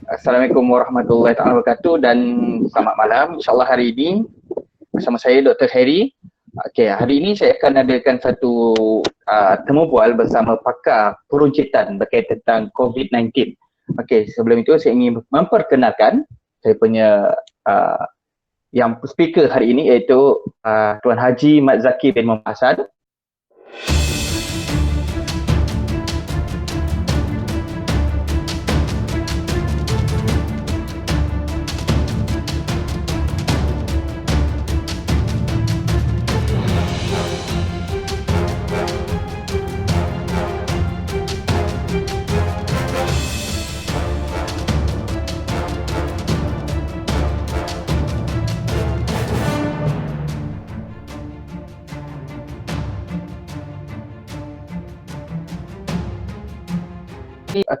Assalamualaikum warahmatullahi wabarakatuh dan selamat malam. InsyaAllah hari ini bersama saya Dr. Harry. Okey, hari ini saya akan adakan satu temu bual bersama pakar peruncitan berkaitan tentang COVID-19. Okey, sebelum itu saya ingin memperkenalkan saya punya yang speaker hari ini iaitu Tuan Haji Mat Zaki bin Muhammad Hassan.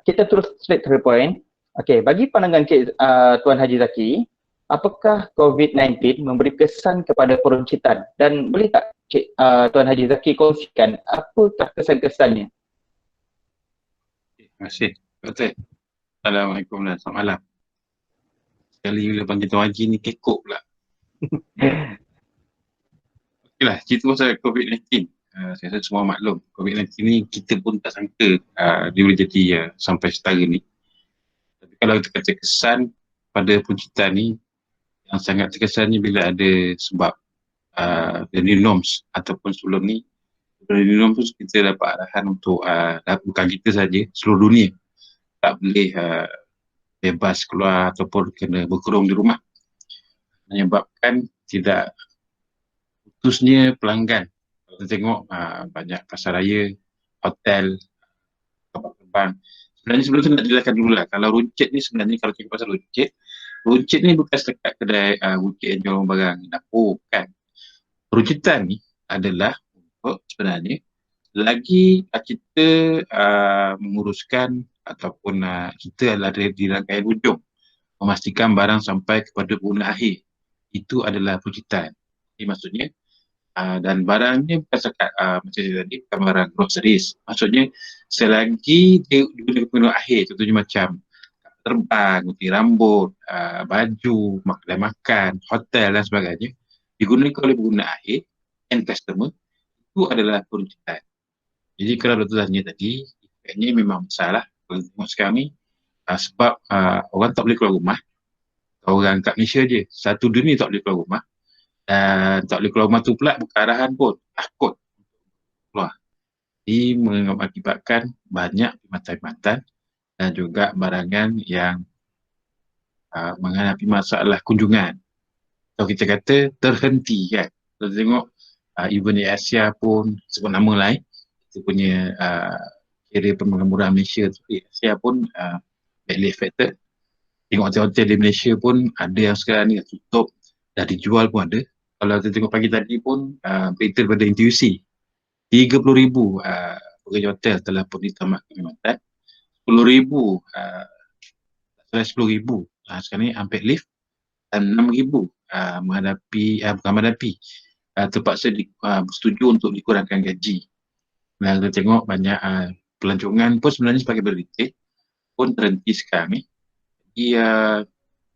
Kita terus straight to the point. Okey, bagi pandangan Tuan Haji Zaki, apakah COVID-19 memberi kesan kepada peruncitan dan boleh tak Tuan Haji Zaki kongsikan apakah kesan-kesannya? Terima kasih. Betul. Assalamualaikum dan selamat malam. Sekali bila panggil Tuan Haji ni kekok pula. Okeylah, cerita pasal COVID-19. Saya rasa semua maklum. COVID-19 ni kita pun tak sangka dia boleh jadi sampai setara ni. Tapi kalau kita kata kesan pada peruncitan ni, yang sangat terkesannya bila ada sebab the new norms ataupun sebelum ni, the new norms tu kita dapat arahan untuk bukan kita saja, seluruh dunia tak boleh bebas keluar ataupun kena berkurung di rumah, menyebabkan tidak putusnya pelanggan. Kalau kita tengok banyak pasar raya, hotel, kapal terbang. Sebenarnya sebelum tu nak jelaskan dulu lah. Kalau runcit ni sebenarnya, kalau cakap pasal runcit ni bukan setakat kedai runcit yang jual barang dapur, kan. Runcitan ni adalah untuk sebenarnya lagi kita menguruskan ataupun kita adalah di rangkaian hujung memastikan barang sampai kepada pengguna akhir. Itu adalah peruncitan. Ini maksudnya dan barangnya bukan sekat macam saya tadi, bukan barang groceries. Maksudnya selagi dia guna pengguna akhir, contohnya macam terbang, gunting rambut, baju, kedai makan, hotel dan sebagainya, digunakan oleh pengguna akhir, end customer, itu adalah peruncitan. Jadi kalau doktor tanya tadi, efeknya memang besar lah. Kalau tengok sekarang ni, sebab orang tak boleh keluar rumah, orang kat Malaysia je, satu dunia tak boleh keluar rumah, dan tak boleh keluar rumah tu pula bukan arahan pun, takut keluar. Ini mengakibatkan banyak perkhidmatan dan juga barangan yang menghadapi masalah kunjungan. Kalau kita kata terhenti, kan. Kalau tengok even di Asia pun, sebut nama lain, kita punya kira permurah Malaysia tu, di Asia pun badly affected. Tengok hotel-hotel di Malaysia pun ada yang sekarang ni tutup, dah dijual pun ada. Kalau kita tengok pagi tadi pun berita daripada NTUC, 30,000 pekerja hotel telah pun ditamat perkhidmatan. 10,000 10,000 sekarang ni ambil leave, dan 6,000 terpaksa bersetuju untuk dikurangkan gaji. Dan kita tengok banyak pelancongan pun sebenarnya sebagai berita pun terhenti sekarang ni. Jadi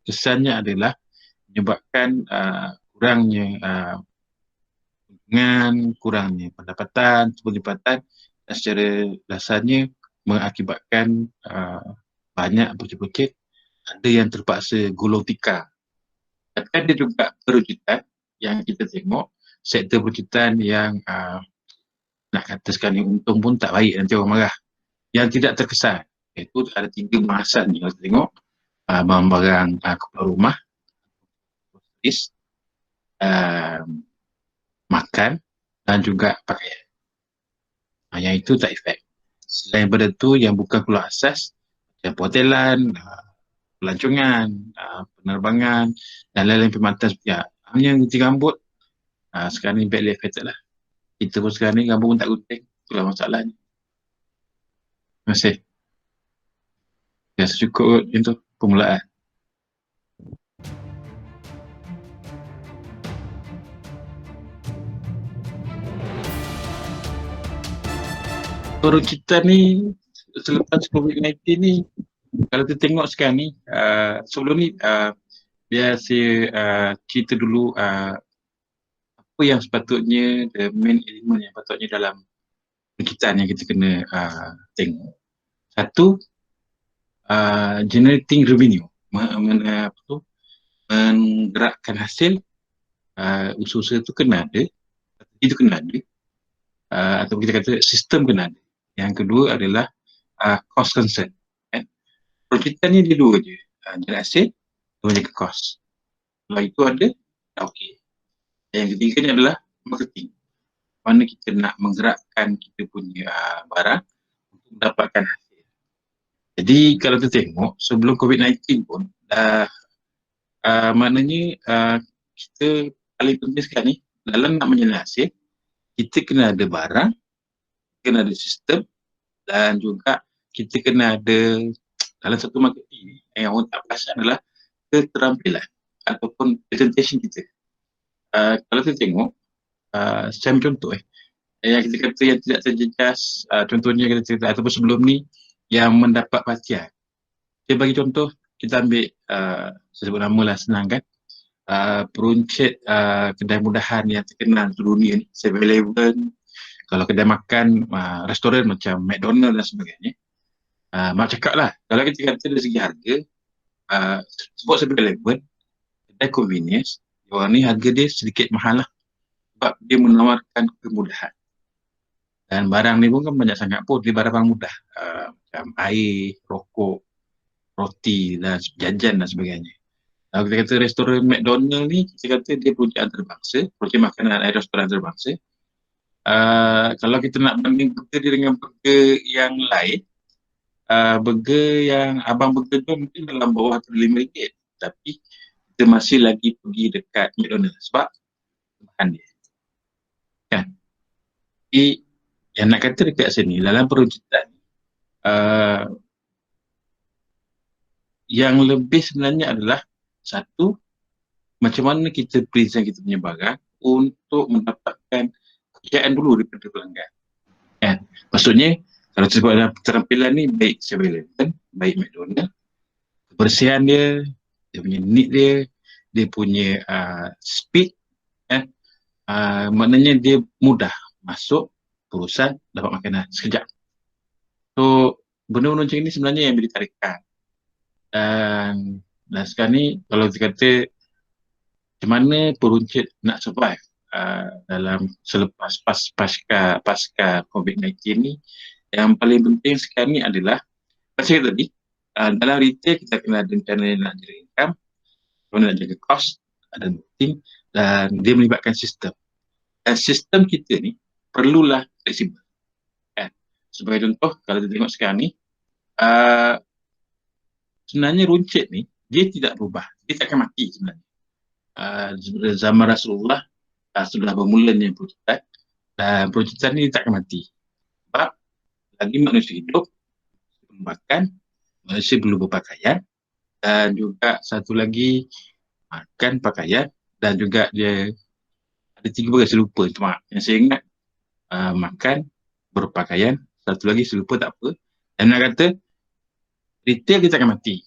kesannya adalah menyebabkan kurangnya kunjungan, kurangnya pendapatan, penglibatan, dan secara dasarnya mengakibatkan banyak bukit-bukit ada yang terpaksa gulung tikar. Tapi ada juga peruncitan yang kita tengok, sektor peruncitan yang nak kata sekarang ni untung pun tak baik, nanti orang marah. Yang tidak terkesan, iaitu ada 3 bahasan yang kita tengok, barang-barang keperluan rumah, makan dan juga pakaian. Yang itu tak efek. Selain daripada tu, yang bukan keluar asas, macam perhotelan, pelancongan, penerbangan dan lain-lain perkhidmatan seperti hanya gunting rambut, sekarang ni badly affected lah. Kita pun sekarang ni rambut pun tak gunting, itulah masalahnya. Terima kasih. Ya, cukup itu permulaan. Peruncitan ni selepas COVID-19 ni Kalau kita tengok sekarang ni, sebelum ni biar saya cerita dulu apa yang sepatutnya the main element yang patutnya dalam bangkitan yang kita kena tengok. Satu, generating revenue, apa tu, menggerakkan hasil. Usaha-usaha tu kena ada, itu kena ada, atau kita kata sistem kena ada. Yang kedua adalah cost concern. Percutian ni dia dua je, generate hasil, menjaga cost. Kalau itu ada, okey. Yang ketiga ni adalah marketing. Mana kita nak menggerakkan kita punya barang untuk mendapatkan hasil. Jadi kalau kita tengok sebelum COVID-19 pun maknanya kita paling penting sekarang ni dalam nak menjana hasil, kita kena ada barang, kena ada sistem, dan juga kita kena ada dalam satu marketing yang orang tak perasan adalah keterampilan ataupun presentation kita. Kalau kita tengok secara contoh yang kita kata yang tidak terjejas, contohnya kita cerita ataupun sebelum ni yang mendapat perhatian. Saya bagi contoh, kita ambil saya sebut nama lah, senang kan, peruncit kedai mudahan yang terkenal di dunia ni, 7-Eleven, kalau kedai makan, restoran macam McDonald dan sebagainya. Mak cakap lah, kalau kita kata dari segi harga, sebut 7-Eleven, kedai convenience, orang ni harga dia sedikit mahal lah, sebab dia menawarkan kemudahan. Dan barang ni pun kan banyak sangat pun, dia barang-barang mudah, macam air, rokok, roti dan jajan dan sebagainya. Kalau kita kata restoran McDonald ni, kita kata dia peruncit antarabangsa, peruncit makanan dan restoran antarabangsa. Kalau kita nak banding burger dia dengan burger yang lain, burger yang Abang Burger tu mungkin dalam bawah RM5, tapi kita masih lagi pergi dekat McDonald sebab bahan dia. Kan? Jadi, yang nak kata dekat sini, dalam peruncitan yang lebih sebenarnya adalah satu, macam mana kita present kita punya barang untuk mendapatkan kepercayaan dulu daripada pelanggan. Maksudnya, kalau sebut dalam keterampilan ni, baik 7-Eleven, baik McDonald, kebersihan dia, dia punya neat dia punya speed, maknanya dia mudah masuk perusahaan, dapat makanan sekejap. So, benda-benda macam ini sebenarnya yang boleh tarikan. Dan sekarang ni, kalau kita kata macam mana peruncit nak survive dalam selepas pasca COVID-19 ni, yang paling penting sekarang ni adalah macam tadi, dalam retail kita kena ada rencana nak jaga income, nak jaga cost, ada marketing, dan dia melibatkan sistem. Dan sistem kita ni perlulah fleksibel. Sebagai contoh, kalau kita tengok sekarang ni, sebenarnya runcit ni dia tidak berubah, dia tak akan mati sebenarnya. Zaman Rasulullah sudah bermulanya peruncitan, dan peruncitan ni tak akan mati sebab lagi manusia hidup, perlu makan, manusia perlu berpakaian, dan juga satu lagi makan, pakaian, dan juga dia ada 3 perkara saya lupa, cuma yang saya ingat makan, berpakaian, satu lagi saya lupa, tak apa. Dan nak kata retail kita akan mati,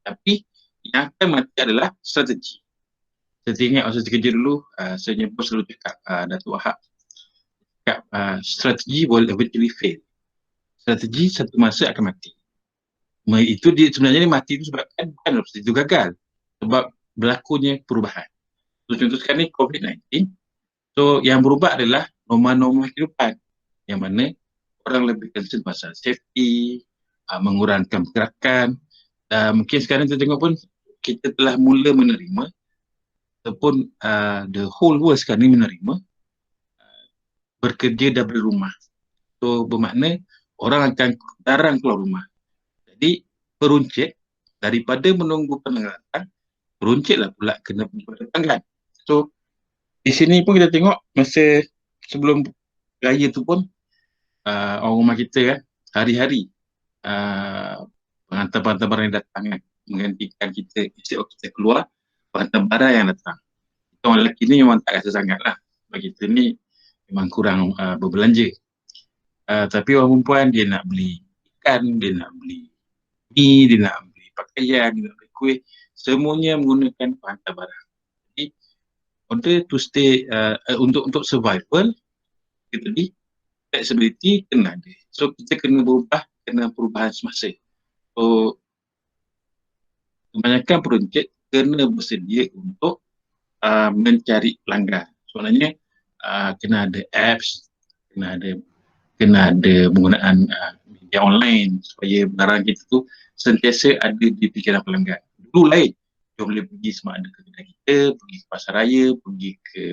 tapi yang akan mati adalah strategi. Saya ingat masa saya kerja dulu, saya nyebut selalu cakap, Datuk Wahab cakap, strategi will eventually fail. Strategi satu masa akan mati. Itu dia sebenarnya mati itu sebab bukan strategi itu gagal, sebab berlakunya perubahan. So, contoh sekarang ni COVID-19, so yang berubah adalah norma-norma kehidupan, yang mana orang lebih concern pasal safety, mengurangkan pergerakan, dan mungkin sekarang kita tengok pun kita telah mula menerima ataupun the whole world sekarang ni menerima bekerja dari rumah. So bermakna orang akan jarang keluar rumah. Jadi peruncit daripada menunggu peningkatan, peruncitlah pula kena pergi pada pelanggan. So di sini pun kita tengok masa sebelum raya tu pun orang rumah kita kan hari-hari pengantar-pengantar barang yang datang kan, menggantikan kita, instead of kita keluar, pengantar barang yang datang. Kita orang lelaki ni memang tak rasa sangat lah, bagi kita ni memang kurang berbelanja. Tapi orang perempuan dia nak beli ikan, dia nak beli ni, dia nak beli pakaian, dia nak beli kuih, semuanya menggunakan penghantar barang. Jadi order to stay, untuk survival kita tadi, flexibility kena ada. So kita kena berubah, kena perubahan semasa. So kebanyakan peruncit kena bersedia untuk mencari pelanggan. Sebenarnya kena ada apps, kena ada penggunaan media online supaya barang kita tu sentiasa ada di fikiran pelanggan. Dulu lain, dia boleh pergi sama ada ke kedai kita, pergi ke pasar raya, pergi ke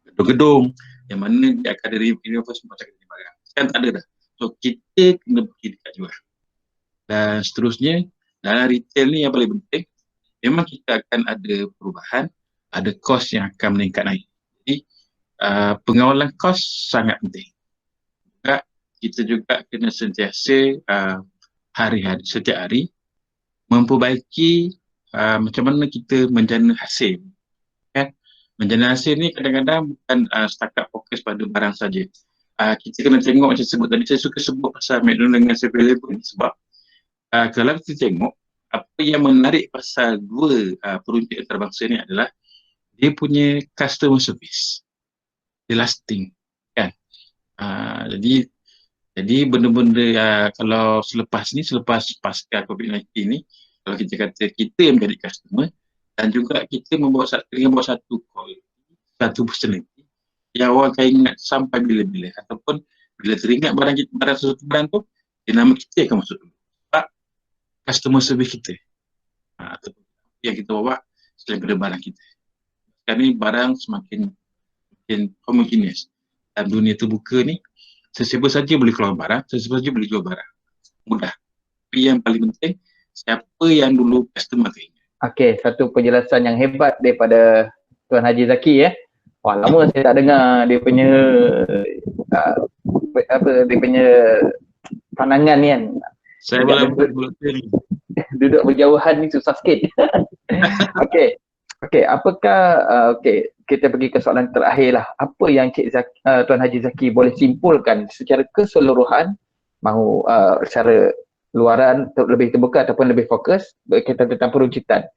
gedung-gedung yang mana dia akan ada reinforcement pasal kita barang. Sekarang tak ada dah. So kita kena pergi dekat jual. Dan seterusnya, dalam retail ni yang paling penting, memang kita akan ada perubahan, ada kos yang akan meningkat naik. Jadi pengawalan kos sangat penting. Kita juga kena sentiasa hari-hari, setiap hari memperbaiki macam mana kita menjana hasil. Kan? Menjana hasil ni kadang-kadang bukan setakat fokus pada barang saja. Kita kena tengok macam sebut tadi, saya suka sebut pasal McDonald dengan 7-Eleven sebab kalau kita tengok apa yang menarik pasal dua peruncit antarabangsa ni adalah dia punya customer service. Dia lasting. Kan? Jadi benda-benda kalau selepas pasca COVID-19 ni, kalau kita kata kita yang menjadi customer dan juga kita membawa satu call, satu personality yang orang akan ingat sampai bila-bila, ataupun bila teringat barang sesuatu barang tu, nama kita akan masuk dulu. Sebab customer service kita ataupun yang kita bawa selain daripada barang kita. Sekarang ni barang semakin homogeneous. Dalam dunia terbuka ni, sesiapa saja boleh keluar barang, sesiapa saja boleh jual barang. Mudah. Tapi yang paling penting, siapa yang dulu customer tu ingat. Okey, satu penjelasan yang hebat daripada Tuan Haji Zaki ya. Wah, lama saya tak dengar dia punya dia punya pandangan ni kan. Saya belum ni. Duduk berjauhan ni susah sikit. Okey, apakah kita pergi ke soalan terakhir lah. Apa yang Tuan Haji Zaki boleh simpulkan secara keseluruhan, mahu secara luaran lebih terbuka ataupun lebih fokus berkaitan tentang peruncitan,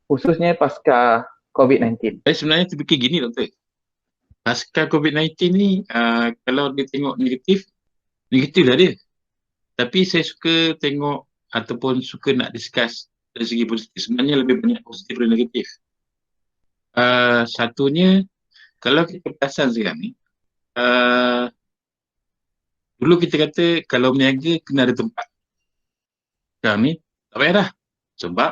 khususnya pasca COVID-19? Saya sebenarnya terfikir gini, Doktor. Pasca COVID-19 ni, kalau dia tengok negatif lah dia. Tapi saya suka tengok ataupun suka nak discuss dari segi positif. Sebenarnya lebih banyak positif dan negatif. Satunya, kalau kita perasan sekarang ni, dulu kita kata kalau berniaga kena ada tempat. Sekarang ni tak payah dah. Sebab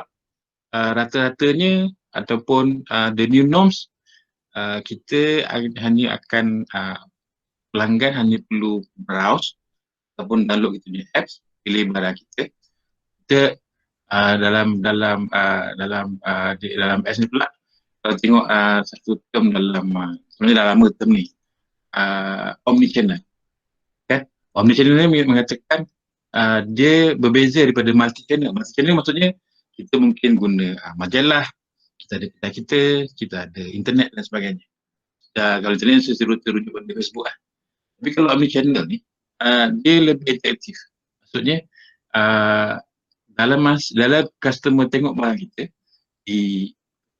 rata-ratanya ataupun the new norms, kita hanya akan pelanggan hanya perlu browse ataupun download kita punya apps, pilih barang kita. Kita dalam apps ni pula, kalau tengok satu term sebenarnya dah lama term ni, omnichannel. Kan? Omnichannel ni mengatakan dia berbeza daripada multi-channel. Multi-channel maksudnya kita mungkin guna majalah, kita ada kedai kita ada internet dan sebagainya. Kalau internet saya terujuk pada Facebook lah. Tapi kalau omnichannel ni, dia lebih interaktif. Maksudnya dalam customer tengok barang kita di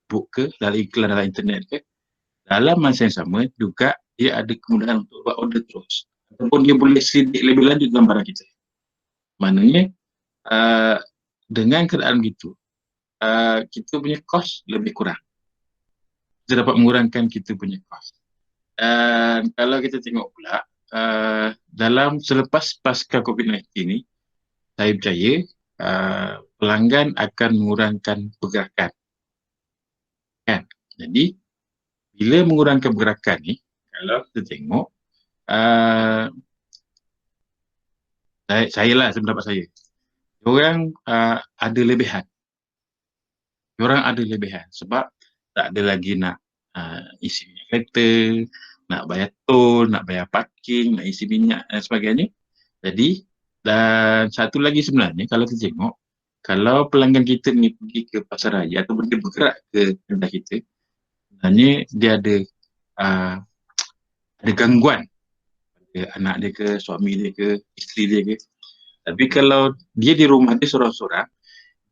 book ke, dalam iklan dalam internet ke, dalam masa yang sama juga dia ada kemudahan untuk buat order terus. Ataupun dia boleh sidik lebih lanjut dalam barang kita. Maknanya dengan keadaan begitu, kita punya kos lebih kurang. Kita dapat mengurangkan kita punya kos. Dan kalau kita tengok pula, dalam selepas pasca COVID-19 ni, saya percaya pelanggan akan mengurangkan pergerakan. Kan? Jadi, bila mengurangkan pergerakan ni, kalau kita tengok, pendapat saya, diorang ada lebihan. Diorang ada lebihan sebab tak ada lagi nak isi minyak kereta, nak bayar tol, nak bayar parking, nak isi minyak dan sebagainya. Jadi, dan satu lagi sebenarnya kalau kita tengok, kalau pelanggan kita ni pergi ke pasar raya ataupun dia bergerak ke kedai kita, sebenarnya dia ada gangguan pada anak dia ke, suami dia ke, isteri dia ke. Tapi kalau dia di rumah dia seorang-seorang,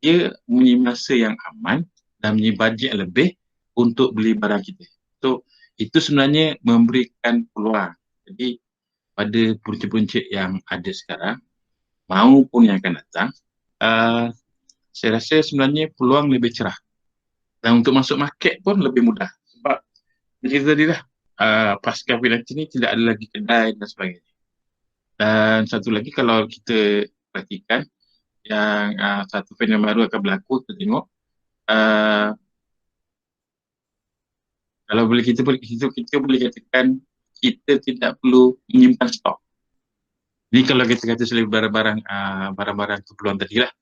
dia punya masa yang aman dan punya bajet lebih untuk beli barang kita. So, itu sebenarnya memberikan peluang. Jadi, pada punca-punca yang ada sekarang, maupun yang akan datang, uh, saya rasa sebenarnya peluang lebih cerah. Dan untuk masuk market pun lebih mudah. Sebab, macam tadi lah, pasca COVID-19 ni tidak ada lagi kedai dan sebagainya. Dan satu lagi kalau kita perhatikan, yang satu fenomena baru akan berlaku, kita tengok, kalau boleh kita boleh katakan kita tidak perlu menyimpan stok. Jadi kalau kita kata selain barang-barang keperluan tadi lah,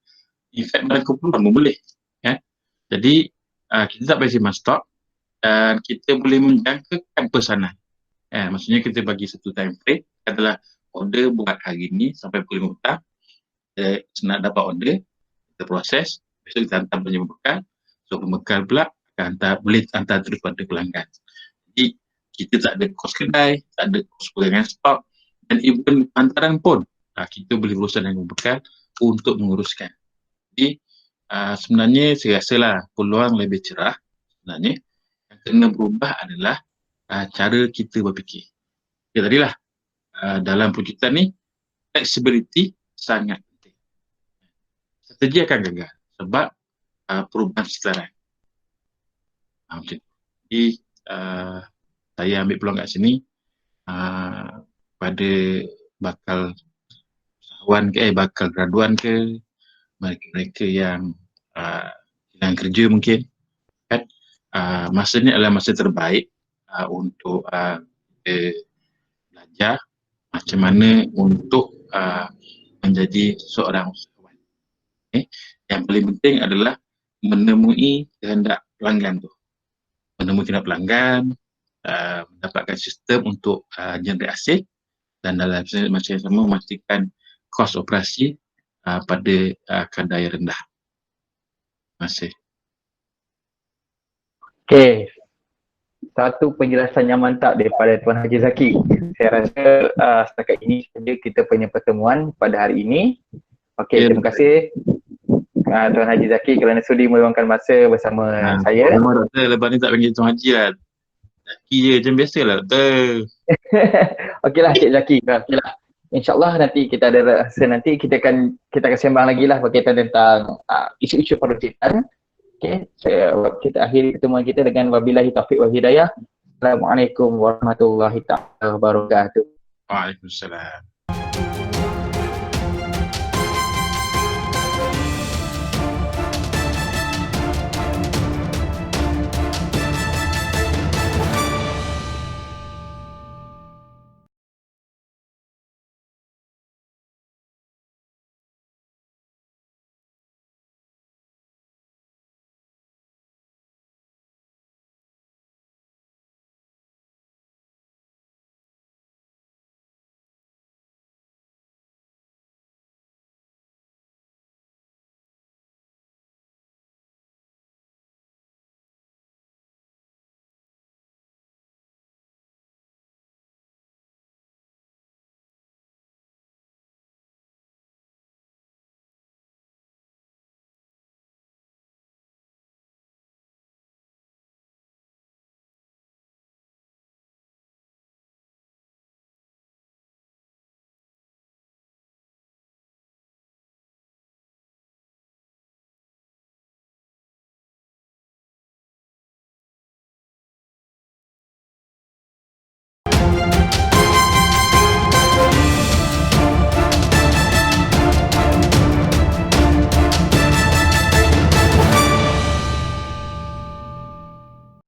in fact barang keperluan pun boleh. Ya? Jadi kita tak payah simpan stok dan kita boleh menjangkakan pesanan. Maksudnya kita bagi satu time frame, katalah order buat hari ni sampai pukul 5 petang, nak dapat order, kita proses, besok kita hantar punya pembekal, so pembekal pula boleh hantar terus pada pelanggan. Jadi kita tak ada kos kedai, tak ada kos pegangan stok, dan even hantaran pun kita boleh berusaha dengan pembekal untuk menguruskan. Jadi sebenarnya saya rasalah peluang lebih cerah. Sebenarnya yang kena berubah adalah cara kita berfikir. Ya tadilah dalam perwujudan ni flexibility sangat penting. Strategi akan gagal sebab perubahan sekitaran. Macam tu. Jadi saya ambil peluang kat sini pada bakal usahawan ke, bakal graduan ke, mereka yang sedang kerja mungkin, kan? Masa ni adalah masa terbaik untuk kita belajar macam mana untuk menjadi seorang usahawan. Okay? Yang paling penting adalah menemui kehendak pelanggan tu. Menemui kehendak pelanggan, mendapatkan sistem untuk generate hasil dan dalam masa yang sama memastikan kos operasi pada kadar yang rendah. Terima kasih. Okey. Satu penjelasan yang mantap daripada Tuan Haji Zaki. Saya rasa setakat ini saja kita punya pertemuan pada hari ini. Okey, terima kasih Tuan Haji Zaki kerana sudi meluangkan masa bersama saya. Memang doktor, lepas ni tak panggil Tuan Haji lah. Zaki je macam biasa lah doktor. Okeylah Cik Zaki. Okeylah. InsyaAllah nanti kita ada rasa nanti kita akan sembang lagi lah berkaitan tentang isu-isu perwujudan. Okey, kita akhiri pertemuan kita dengan wabillahi taufiq wal hidayah. Assalamualaikum warahmatullahi wabarakatuh. Waalaikumsalam.